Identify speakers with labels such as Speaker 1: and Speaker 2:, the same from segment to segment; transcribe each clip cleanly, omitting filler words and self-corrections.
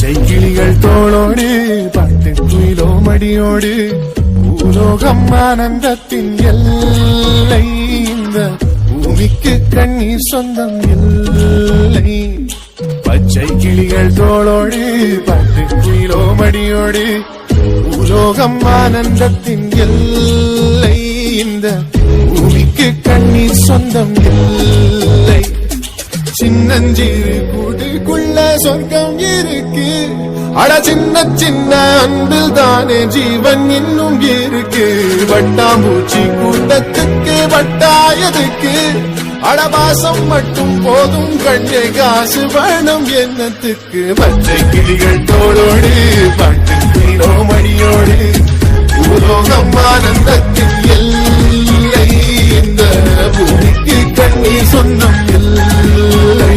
Speaker 1: பச்சை கிளிகள் தோளோடு பட்டு குயிலோ மடியோடு பூலோகம் ஆனந்தத்தின் எல்லை இந்த பூமிக்கு கண்ணீர் சொந்தம் இல்லை. பச்சை கிளிகள் தோளோடு பட்டு குயிலோ மடியோடு பூலோகம் ஆனந்தத்தின் எல்லை இந்த பூமிக்கு கண்ணீர் சொந்தம் இல்லை. சின்னஞ்சிறு கூட்டுக்குள்ள சொர்க்கம் இருக்கு. அட சின்ன சின்ன அன்பில் தானே ஜீவன் இன்னும் இருக்கு. வட்டாம்பூச்சி கூட்டத்துக்கு வட்டாயதுக்கு அடவாசம் மட்டும் போதும் கண்ணே காசு வேணும் என்னத்துக்கு. பச்சை கிளிகள் தோளோடு பாட்டு குயிலோ மடியோடு பூலோகம் ஆனந்தத்தின் எல்லை இந்த பூமிக்கு கண்ணீர் சொந்தம் இல்லை.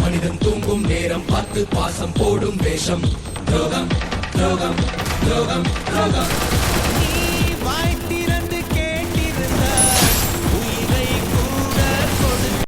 Speaker 2: மனிதன் தூங்கும் நேரம் பார்த்து பாசம் போடும் வேஷம். துரோகம் துரோகம் துரோகம் துரோகம்.